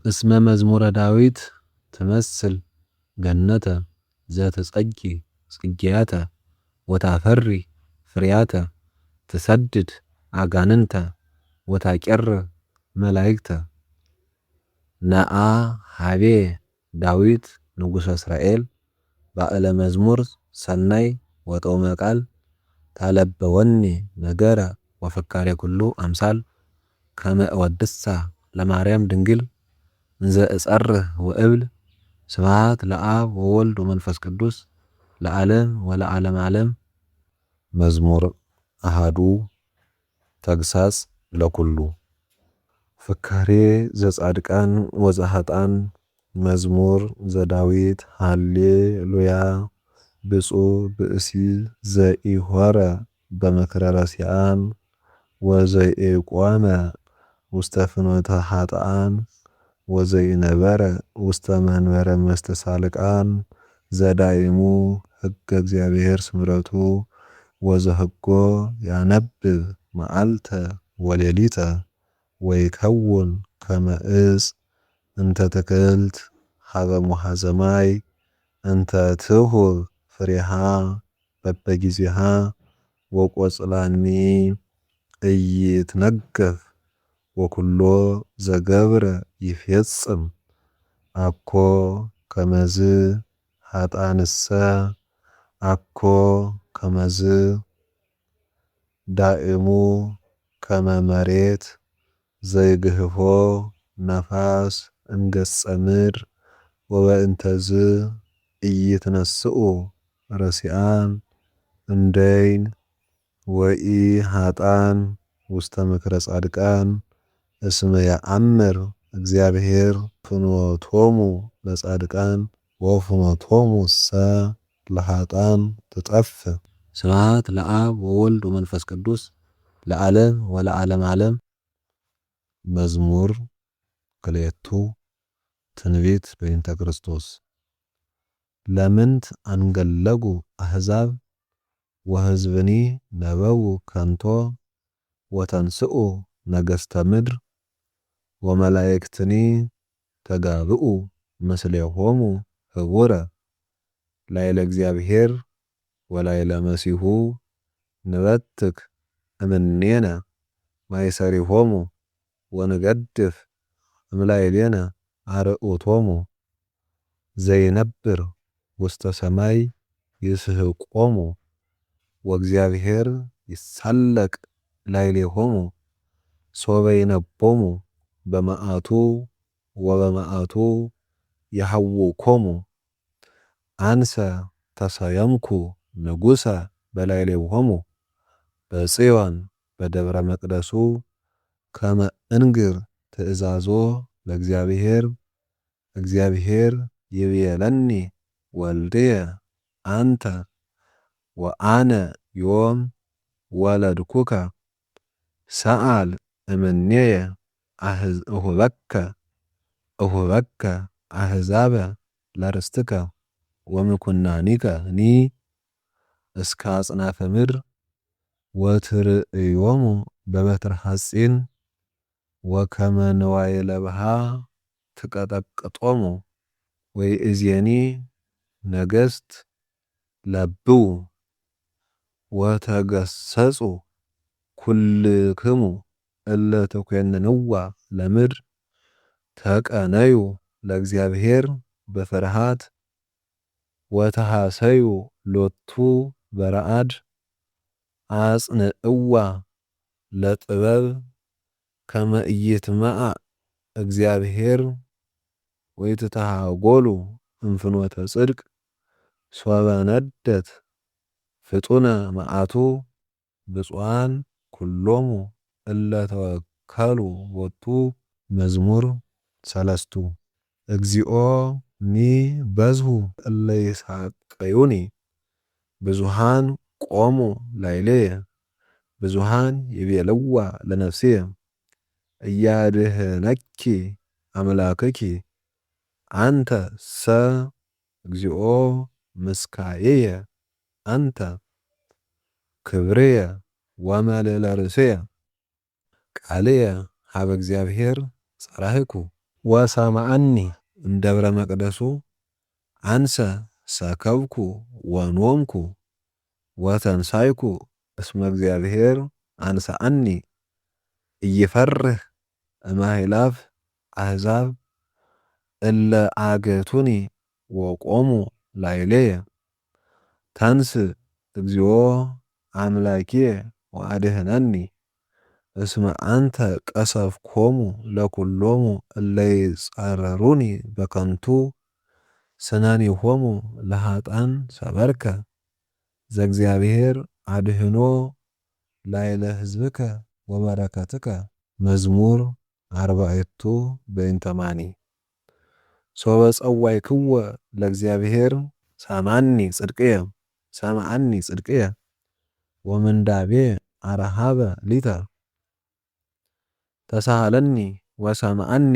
እስመ መዝሙረ ዳዊት ትመስል ገነተ ዘትጸጊ ጽጌያተ ወታፈሪ ፍሬያተ ትሰድድ አጋንንተ ወታቄር መላእክተ። ነአ ሀቤ ዳዊት ንጉሠ እስራኤል ባዕለ መዝሙር ሰናይ ወጦመ ቃል ታለበወኒ ነገረ ወፍካሬ ኩሉ አምሳል ከመ እወድሳ ለማርያም ድንግል እንዘ እጸርህ ወእብል ስብሐት ለአብ ወወልድ ወመንፈስ ቅዱስ ለዓለም ወለዓለመ ዓለም። መዝሙር አሃዱ ተግሳጽ ለኩሉ ፍካሬ ዘጻድቃን ወዘኃጥአን መዝሙር ዘዳዊት ሃሌሉያ። ብፁዕ ብእሲ ዘኢሖረ በምክረ ረሲዓን ወዘኢቆመ ውስተ ፍኖተ ኃጥአን ወዘኢነበረ ውስተ መንበረ መስተሳልቃን ዘዳይሙ ሕገ እግዚአብሔር ስምረቱ ወዘሕጎ ያነብብ መዓልተ ወሌሊተ ወይከውን ከመ ዕፅ እንተ ትክልት ሀበ ሙሐዘ ማይ እንተ ትሁብ ፍሬሃ በበጊዜሃ ወቆጽላኒ ኢይትነገፍ ወኩሎ ዘገብረ ይፌጽም። አኮ ከመዝ ኃጥአንሰ አኮ ከመዝ ዳእሙ ከመ መሬት ዘይግህፎ ነፋስ እምገጸ ምድር ወበእንተዝ ኢይትነስኡ ረሲዓን እምደይን ወኢኃጥአን ውስተ ምክረ ጻድቃን እስመ ያአምር እግዚአብሔር ፍኖቶሙ ለጻድቃን ወፍኖቶሙሰ ለኃጥአን ትጠፍእ። ስብሐት ለአብ ወወልድ ወመንፈስ ቅዱስ ለዓለም ወለዓለመ ዓለም። መዝሙር ክልኤቱ ትንቢት በእንተ ክርስቶስ። ለምንት አንገለጉ አሕዛብ ወሕዝብኒ ነበው ከንቶ ወተንስኡ ነገሥተ ምድር ወመላእክትኒ ተጋብኡ ምስሌሆሙ ህቡረ። ላዕለ እግዚአብሔር ወላዕለ መሲሑ ንበትክ እምኔነ ማእሰሪሆሙ ወንገድፍ እምላዕሌነ አርዑቶሙ። ዘይነብር ውስተ ሰማይ ይስሕቆሙ ወእግዚአብሔር ይሳለቅ ላዕሌሆሙ። ሶበ ይነቦሙ በመዓቱ ወበመዓቱ የሐውኮሙ። አንሰ ተሰየምኩ ንጉሠ በላዕሌሆሙ በጽዮን በደብረ መቅደሱ ከመ እንግር ትእዛዞ ለእግዚአብሔር። እግዚአብሔር ይቤለኒ ወልድየ አንተ ወአነ ዮም ወለድኩከ ሰአል እምኔየ እሁበከ አሕዛበ ለርስትከ ወምኩናኒከኒ እስከ አጽናፈ ምድር ወትርእዮሙ በበትረ ሐጺን ወከመ ንዋየ ለብሃ ትቀጠቅጦሙ። ወይእዜኒ ነገሥት ለብው ወተገሰጹ ኩልክሙ እለ ትኰንንዋ ለምድር። ተቀነዩ ለእግዚአብሔር በፍርሃት ወተሐሰዩ ሎቱ በረአድ። አጽንዕዋ ለጥበብ ከመ ኢይትመዓዕ እግዚአብሔር ወይትተሃጐሉ እምፍኖተ ጽድቅ። ሶበ ነደት ፍጡነ መዓቱ ብፁዓን ኩሎሙ እለ ተወከሉ ቦቱ። መዝሙር ሰለስቱ እግዚኦ ሚበዝሑ እለ ይሣቀዩኒ ብዙኃን ቆሙ ላዕሌየ። ብዙኃን ይቤልዋ ለነፍስየ እያድኅነኪ አምላክኪ። አንተ ሰ እግዚኦ ምስካየየ አንተ ክብርየ ወመልዕለ ርእስየ። ቃልየ ሀበ እግዚአብሔር ጸራህኩ ወሰማአኒ እምደብረ መቅደሱ አንሰ ሰከብኩ ወኖምኩ ወተንሳይኩ እስመ እግዚአብሔር አንሰአኒ ኢይፈርህ እማይላፍ አሕዛብ እለ አገቱኒ ወቆሙ ላዕሌየ ተንስ እግዚኦ አምላኪየ ወአድኅነኒ እስመ አንተ ቀሰፍኮሙ ለኵሎሙ እለ ይጻረሩኒ በከንቱ ስነኒሆሙ ለኃጥኣን ሰበርከ ዘእግዚአብሔር አድኅኖ ላዕለ ሕዝብከ ወበረከትከ መዝሙር አርባዕቱ በእንተ ማኒ ሶበ ጸዋዕክዎ ለእግዚአብሔር ሰምዓኒ ጽድቅየ ወምንዳቤየ አርሃበ ሊተ ተሳሃለኒ ወሰምዓኒ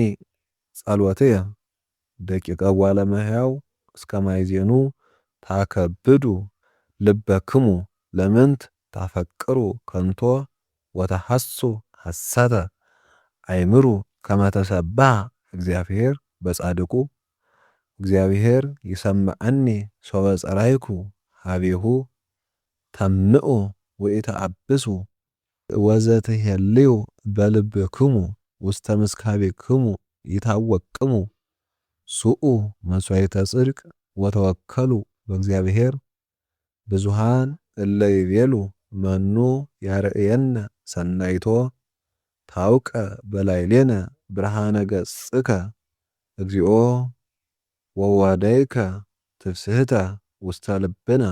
ጸሎትየ ደቂቀ እጓለ እመሕያው እስከ ማእዜኑ ታከብዱ ልበክሙ ለምንት ታፈቅሩ ከንቶ ወተሐሱ ሐሰተ አይምሩ ከመ ተሰብሐ እግዚአብሔር በጻድቁ እግዚአብሔር ይሰምዓኒ ሶበ ጸራይኩ ሀቤሁ ተምዑ ወኢተአብሱ ወዘትሄልዩ በልብክሙ ውስተ ምስካቤክሙ ይታወቅሙ ሱኡ መሥዋዕተ ጽድቅ ወተወከሉ በእግዚአብሔር ብዙኃን እለ ይቤሉ መኑ ያርአየነ ሰናይቶ ታውቀ በላዕሌነ ብርሃነ ገጽከ እግዚኦ ወዋዳይከ ትፍስሕተ ውስተ ልብነ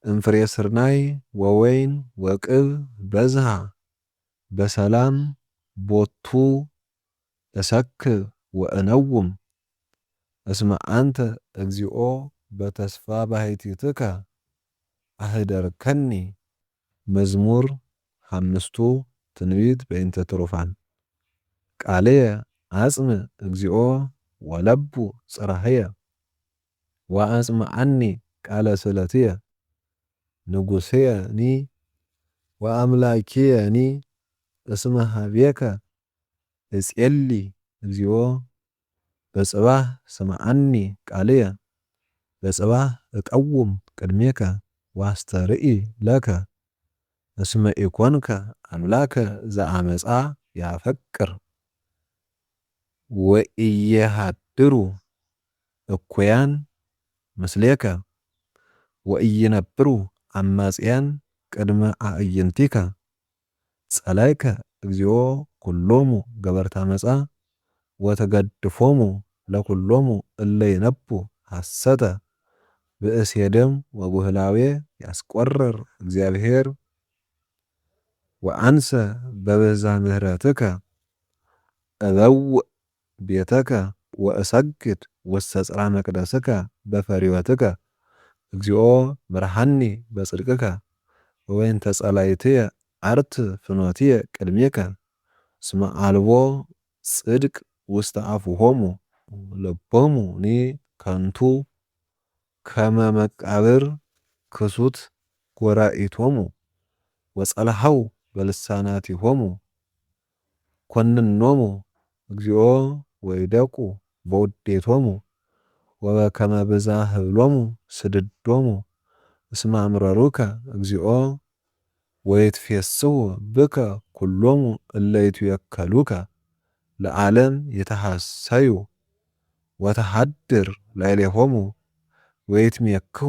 እምፍሬ ስርናይ ወወይን ወቅብ በዝሃ በሰላም ቦቱ እሰክብ ወእነውም እስመ አንተ እግዚኦ በተስፋ ባሕቲትከ አህደርከኒ መዝሙር ሓምስቱ ትንቢት በእንተ ትሩፋን ቃልየ አጽምዕ እግዚኦ ወለቡ ጽራህየ ወአጽምዓኒ ቃለ ስእለትየ ንጉሥየኒ ወአምላኪየኒ እስመ ኀቤከ እጼሊ እግዚኦ በጽባሕ ስምዓኒ ቃልየ በጽባሕ እቀውም ቅድሜከ ወአስተርኢ ለከ እስመ ኢኮንከ አምላከ ዘአመፃ ያፈቅር ወኢየሃድሩ እኩያን ምስሌከ ወኢይነብሩ አማጽያን ቅድመ አዕይንቲከ ጸላይከ እግዚኦ ኩሎሙ ገበርተ ዓመፃ ወተገድፎሙ ለኩሎሙ እለ ይነቡ ሐሰተ ብእሴ ደም ወቡህላዌ ያስቆርር እግዚአብሔር ወአንሰ በበዛ ምሕረትከ እበውእ ቤተከ ወእሰግድ ውስተ ጽርሐ መቅደስከ በፈሪወትከ እግዚኦ ብርሃኒ በጽድቅከ ወበእንተ ጸላእትየ አርት ፍኖትየ ቅድሜከ እስመ አልቦ ጽድቅ ውስተ አፉሆሙ ልቦሙኒ ከንቱ ከመ መቃብር ክሱት ጐራኢቶሙ ወጸልሐው በልሳናቲሆሙ ኮንኖሙ እግዚኦ ወይደቁ በውዴቶሙ ወበከመ ብዝኃ ህብሎሙ ስድዶሙ እስመ አምረሩከ እግዚኦ ወይትፌስሑ ብከ ኩሎሙ እለ ይትዌከሉከ ለዓለም ይትሐሰዩ ወተሐድር ላዕሌሆሙ ወይትሜክሑ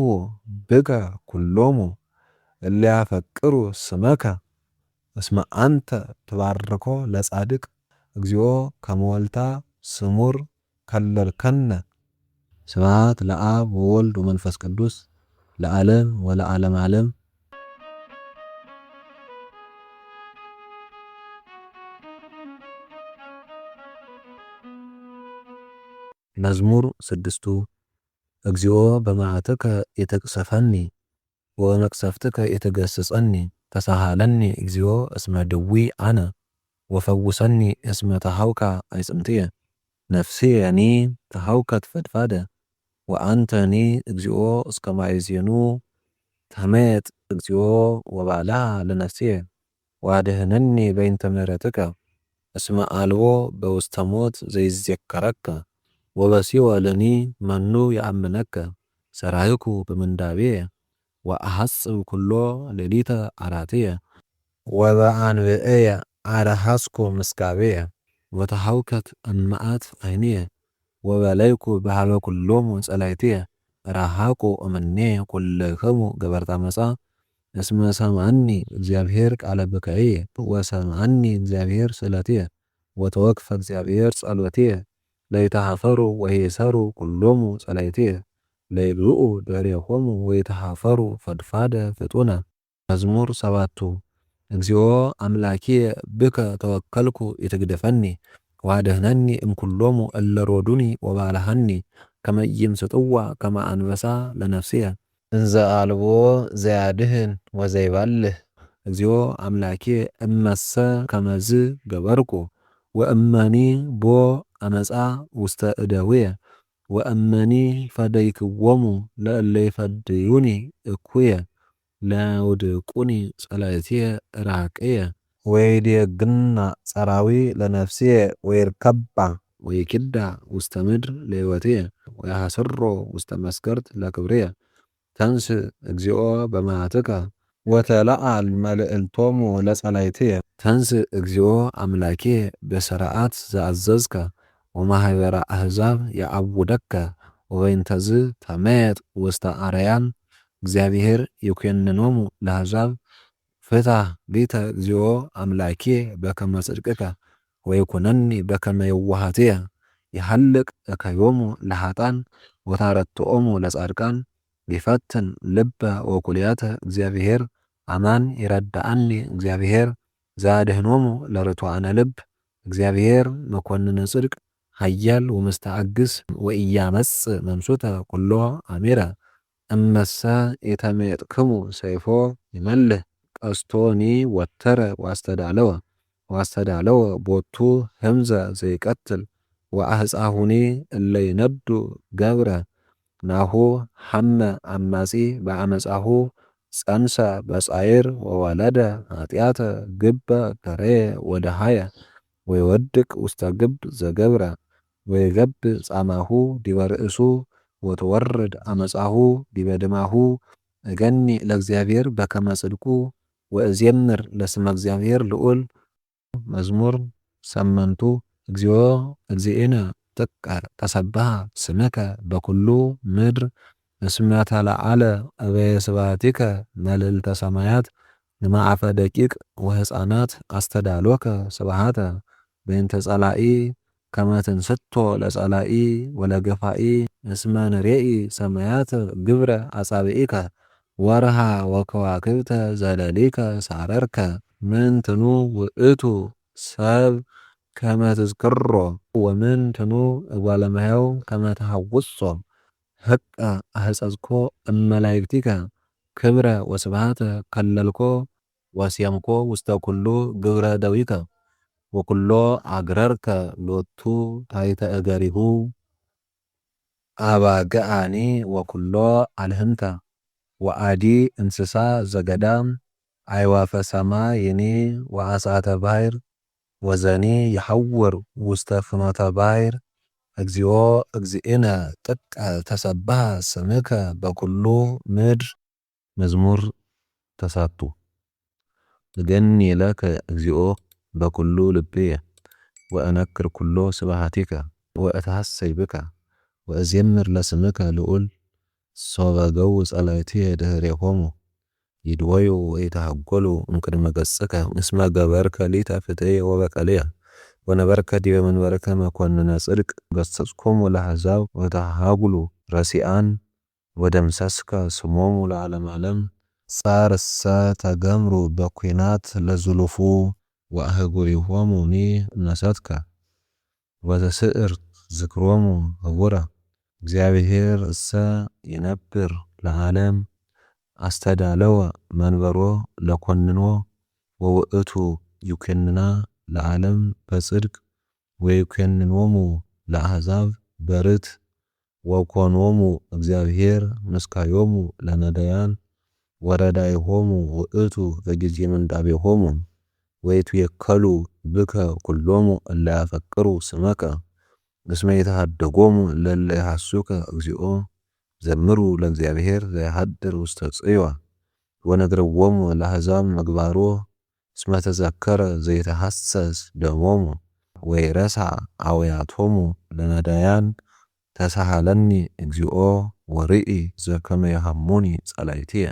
ብከ ኩሎሙ እለ ያፈቅሩ ስመከ እስመ አንተ ትባርኮ ለጻድቅ እግዚኦ ከመ ወልታ ስሙር ከለልከነ ስብሐት ለአብ ወወልድ ወመንፈስ ቅዱስ ለዓለም ወለዓለመ ዓለም። መዝሙር 6 እግዚኦ በመዓትከ ኢትቅሰፈኒ ወበመቅሰፍትከ ኢትገሥጸኒ ተሳሃለኒ እግዚኦ እስመ ድውይ አነ ወፈውሰኒ እስመ ተሃውካ አዕጽምትየ ነፍስየኒ ተሃውከት ፈድፋደ ወአንተኒ እግዚኦ እስከ ማእዜኑ ተመየጥ እግዚኦ ወባልዓ ለነፍስየ ወአድኅነኒ በእንተ ምሕረትከ እስመ አልቦ በውስተ ሞት ዘይዜከረከ ወበሲኦልኒ መኑ ይአምነከ ሰራይኩ በምንዳቤየ ወአሐጽብ ኩሎ ሌሊተ አራትየ ወበአንብዕየ አረሐስኩ ምስካብየ ወተሐውከት እመዓት ዓይንየ ወበለይኩ በሃበ ኩሎሙ ጸላእትየ ረሃቁ እምኔ ኩልክሙ ገበርተ ዓመፃ እስመ ሰምዐኒ እግዚአብሔር ቃለ ብካይየ ወሰምዐኒ እግዚአብሔር ስእለትየ ወተወክፈ እግዚአብሔር ጸሎትየ ለይተሃፈሩ ወይእሰሩ ኩሎሙ ጸላእትየ ለይብልዑ ድኅሬሆሙ ወይተሃፈሩ ፈድፋደ ፍጡነ። መዝሙር 7 እግዚኦ አምላኪየ ብከ ተወከልኩ ኢትግደፈኒ ወአድኅነኒ እምኩሎሙ እለ ሮዱኒ ወባልሐኒ ከመ ኢይምስጥዋ ከመ አንበሳ ለነፍስየ እንዘ አልቦ ዘያድኅን ወዘይባልህ። እግዚኦ አምላኪየ እመሰ ከመዝ ገበርኩ ወእመኒ ቦ አመፃ ውስተ እደውየ ወእመኒ ፈደይክዎሙ ለእለ ይፈድዩኒ እኩየ ለያውድቁኒ ጸላእትየ ራቅየ ወይዴግና ጸራዊ ለነፍስየ ወይርከባ ወይኪዳ ውስተ ምድር ለሕይወትየ ወያሐስሮ ውስተ መስገርት ለክብርየ። ተንስ እግዚኦ በመዓትከ ወተለዓል መልዕልቶሙ ለጸላእትየ። ተንስ እግዚኦ አምላኪየ በስርዓት ዘአዘዝከ ወማኅበረ አሕዛብ የዐውደከ ወበይንተዝ ተመየጥ ውስተ አርያም እግዚአብሔር ይኰንኖሙ ለአሕዛብ። ፍትሐ ሊተ እግዚኦ አምላኪየ በከመ ጽድቅከ ወይኩነኒ በከመ የዋሃትየ ይሐልቅ እከዮሙ ለኃጥኣን ወታረትዖሙ ለጻድቃን ይፈትን ልበ ወኩልያተ እግዚአብሔር አማን ይረድአኒ እግዚአብሔር ዘአድኅኖሙ ለርቱዓነ ልብ። እግዚአብሔር መኰንነ ጽድቅ ኃያል ወመስተአግስ ወኢያመጽእ መንሱተ ኵሎ አሜረ እመሰ ኢተሜጥክሙ ሰይፎ ይመልህ ቀስቶኒ ወተረ ዋስተዳለወ ቦቱ ህምዘ ዘይቀትል ወአሕፃሁኒ እለ ይነዱ ገብረ ናሁ ሐመ አማጺ በአመፃሁ ጸንሰ በጻዕር ወወለደ ኃጢአተ ግበ ከረየ ወደሃየ ወይወድቅ ውስተ ግብ ዘገብረ ወይገብእ ጻማሁ ዲበ ርእሱ ወትወርድ አመፃሁ ዲበ ድማሁ። እገኒ ለእግዚአብሔር በከመ ጽድቁ ወእዜምር ለስመ እግዚአብሔር ልዑል። መዝሙር 8 እግዚኦ እግዚእነ ጥቀ ተሰብሐ ስምከ በኩሉ ምድር እስመ ተለዓለ እበየ ስብሐቲከ መልዕልተ ሰማያት ንመዓፈ ደቂቅ ወሕፃናት አስተዳሎከ ስብሐተ በእንተ ጸላኢ ከመ ትንስቶ ለጸላኢ ወለገፋኢ እስመ ንሬኢ ሰማያት ግብረ አጻብዒከ ወርሃ ወከዋክብተ ዘለሊከ ሳረርከ ምንትኑ ውእቱ ሰብ ከመ ትዝክሮ ወምንትኑ እጓለ እመሕያው ከመ ተሐውጾ ህቀ አሕፀጽኮ እመላእክቲከ ክብረ ወስብሐተ ከለልኮ ወሴምኮ ውስተ ኩሉ ግብረ ደዊከ ወኩሎ አግረርከ ሎቱ ታሕተ እገሪሁ አባግዓኒ ወኩሎ አልህንተ ወአዲ እንስሳ ዘገዳም አዕዋፈ ሰማይኒ ወዓሣተ ባሕር ወዘኒ ይሐውር ውስተ ፍኖተ ባሕር። እግዚኦ እግዚእነ ጥቀ ተሰብሐ ስምከ በኩሉ ምድር። መዝሙር 9 እገኒ ለከ እግዚኦ በኩሉ ልብየ ወአነክር ኩሎ ስብሐቲከ ወእትሐሰይ ብከ ወእዜምር ለስምከ ልዑል። ሶበ ገው ጸላእትየ ድኅሬሆሙ ይድወዩ ወይተሐጐሉ እምቅድመ ገጽከ እስመ ገበርከ ሊተ ፍትሕየ ወበቀልየ ወነበርከ ዲበ መንበርከ መኰንነ ጽድቅ። ገሠጽኮሙ ለአሕዛብ ወተሃጉሉ ረሲዓን ወደምሰስከ ስሞሙ ለዓለመ ዓለም። ጻርሰ ተገምሩ በኲናት ለዝሉፉ ወአህጉሪሆሙኒ ነሰትከ ወተስዕር ዝክሮሙ ህቡረ። እግዚአብሔር እሰ ይነብር ለዓለም አስተዳለወ መንበሮ ለኰንኖ ወውእቱ ይኰንና ለዓለም በጽድቅ ወይኰንኖሙ ለአሕዛብ በርትዕ ወኮኖሙ እግዚአብሔር ምስካዮሙ ለነዳያን ወረዳይሆሙ ውእቱ በጊዜ ምንዳቤሆሙ ወይትዌከሉ ብከ ኩሎሙ እለ ያፈቅሩ ስመከ እስመ ይትሃደጎሙ ለእለ ይሃሱከ እግዚኦ ዘምሩ ለእግዚአብሔር ዘያሃድር ውስተ ጽዮን ወነግርዎሙ ለአሕዛብ ምግባሮ እስመ ተዘከረ ዘይተሐሰስ ደሞሙ ወይረስዓ አውያቶሙ ለነዳያን ተሳሃለኒ እግዚኦ ወርኢ ዘከመ የሃሙኒ ጸላእትየ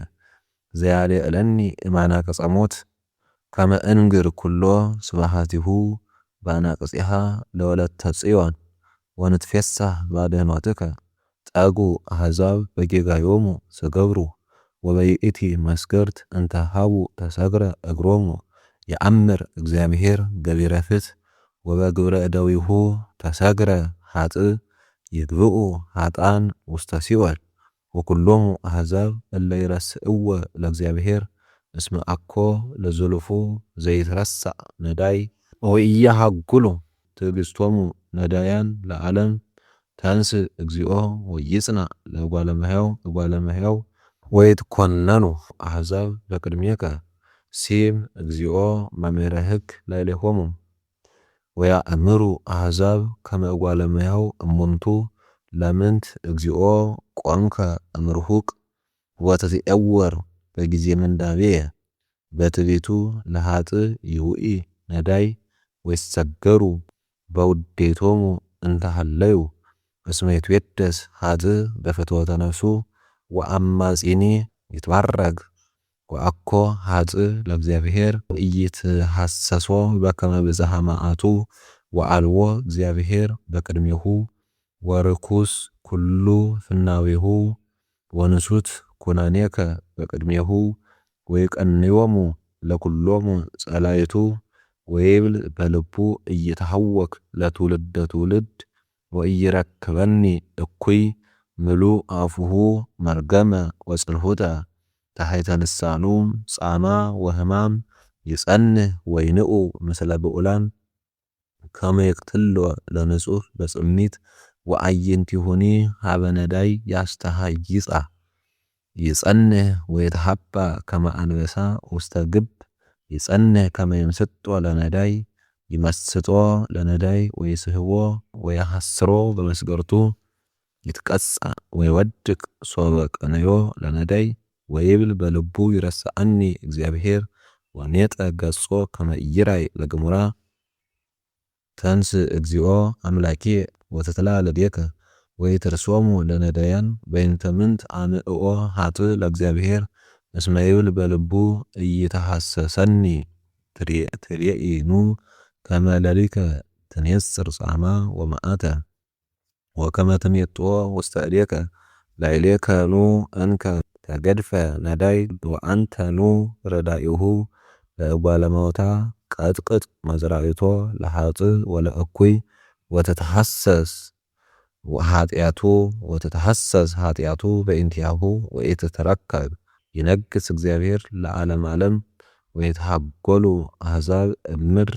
ዘያልዕለኒ እማናቅጸ ሞት ከመ እንግር ኩሎ ስብሐቲሁ በአናቅጽሃ ለወለተ ጽዮን ወንትፌሳህ ባድኅኖትከ ጠጉ አሕዛብ በጌጋዮሙ ዘገብሩ ወበይእቲ መስገርት እንተ ሀቡ ተሰግረ እግሮሙ የአምር እግዚአብሔር ገቢረ ፍትሕ ወበግብረ እደዊሁ ተሰግረ ኃጥእ ይግብኡ ኃጥኣን ውስተ ሲኦል ወኩሎሙ አሕዛብ እለ ይረስእዎ ለእግዚአብሔር እስመ አኮ ለዝሉፉ ዘይትረሳዕ ነዳይ ወኢያሃጉሉ ትዕግሥቶሙ ነዳያን ለዓለም ተንሥእ እግዚኦ ወይጽናዕ ለእጓለ እመሕያው እጓለ እመሕያው ወይትኰነኑ አሕዛብ በቅድሜከ ሲም እግዚኦ መምህረ ሕግ ላዕሌሆሙ ወያእምሩ አሕዛብ ከመ እጓለ እመሕያው እሙንቱ ለምንት እግዚኦ ቆምከ እምርሁቅ ወትትዔወር በጊዜ ምንዳቤየ በትዕቢቱ ለኃጥእ ይውኢ ነዳይ ወይሰገሩ በውዴቶሙ እንተ ሀለዩ እስመ ይትዌደስ ኃጥእ በፍትወተ ነፍሱ ወአማጺኒ ይትባረክ ወአኮ ኃጥእ ለእግዚአብሔር ኢይትሐሰሶ በከመ ብዝኃ መዓቱ ወአልቦ እግዚአብሔር በቅድሜሁ ወርኩስ ኩሉ ፍናዌሁ ወንሱት ኩነኔከ በቅድሜሁ ወይቀንዮሙ ለኩሎሙ ጸላእቱ ወይብል በልቡ ኢይትሐወክ ለትውልደ ትውልድ ወኢይረክበኒ እኩይ ምሉእ አፉሁ መርገመ ወጽልሁተ ታሕተ ልሳኑ ጻማ ወሕማም ይጸንህ ወይንኡ ምስለ ብዑላን ከመ ይቅትሎ ለንጹሕ በጽሚት ወአዕይንቲሁኒ ሀበ ነዳይ ያስተሃይጻ ይጸንህ ወይትሃባ ከመ አንበሳ ውስተ ግብ ይጸንህ ከመ ይምስጦ ለነዳይ ይመስጦ ለነዳይ ወይስሕቦ ወየሐስሮ በመስገርቱ ይትቀጻ ወይወድቅ ሶበ ቀነዮ ለነዳይ ወይብል በልቡ ይረስዐኒ እግዚአብሔር ወኔጠ ገጾ ከመ ኢይራይ ለግሙራ ተንሥእ እግዚኦ አምላኪየ ወተትላለዴከ ወይትርሶሙ ለነዳያን በእንተ ምንት አምዕኦ ኃጥእ ለእግዚአብሔር እስመ ይብል በልቡ ኢይተሐሰሰኒ ትሬኢኑ ከመ ለሊከ ትኔጽር ጻማ ወመዓተ ወከመ ትሜጥኦ ውስተ እዴከ ላዕሌከ ኑ እንከ ተገድፈ ነዳይ ወአንተ ኑ ረዳኢሁ ለእጓለ እመሕያው ቀጥቅጥ መዝራእቶ ለኃጥእ ወለእኩይ ወተተሐሰስ ኃጢአቱ በእንቲአሁ ወኢትትረከብ ይነግሥ እግዚአብሔር ለዓለመ ዓለም ወይትሃጐሉ አሕዛብ እምድር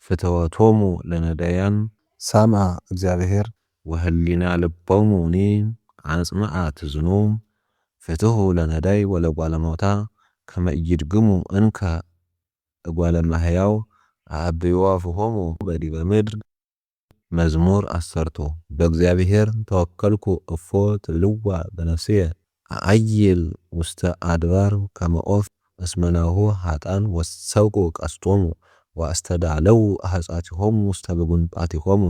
ፍትወቶሙ ለነዳያን ሰምዐ እግዚአብሔር ወህሊና ልቦሙኒ አጽምዐ ትዝኑ ፍትሑ ለነዳይ ወለእጓለ እመሕያው ከመ ኢይድግሙ እንከ እጓለ እመሕያው አብዮ አፍሆሙ በዲበ ምድር መዝሙር 10 በእግዚአብሔር ተወከልኩ እፎ ትልዋ በነፍስየ አዓይል ውስተ አድባር ከመ ዖፍ እስመ ናሁ ኃጥኣን ወሰቁ ቀስቶሙ ወአስተዳለው አሕጻቲሆሙ ውስተ ብጉንጳቲሆሙ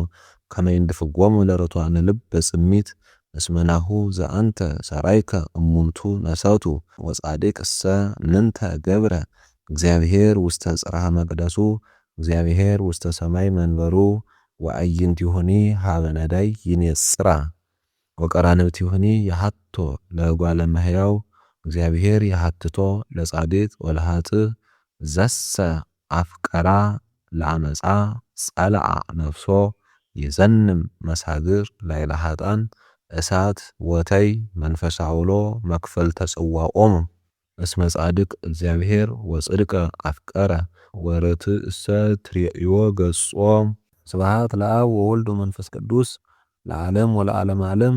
ከመ ይንድፍጎሙ ለርቱዓነ ልብ በጽሚት እስመ ናሁ ዘአንተ ሰራይከ እሙንቱ ነሰቱ ወጻድቅሰ ምንተ ገብረ እግዚአብሔር ውስተ ጽርሐ መቅደሱ እግዚአብሔር ውስተ ሰማይ መንበሩ ወአዕይንቲሁኒ ሀበ ነዳይ ይኔጽራ ወቀራንብቲሁኒ የሐቶ ለእጓለ እመሕያው እግዚአብሔር የሐትቶ ለጻድቅ ወለኃጥእ ዘሰ አፍቀራ ለአመፃ ጸልዐ ነፍሶ ይዘንም መሳግር ላዕለ ኃጥኣን እሳት ወተይ መንፈሰ አውሎ መክፈልተ ጽዋዖሙ እስመ ጻድቅ እግዚአብሔር ወጽድቀ አፍቀረ ወርትዕሰ ትሬእዮ ገጾ። ስብሐት ለአብ ወወልድ ወመንፈስ ቅዱስ ለዓለም ወለዓለመ ዓለም።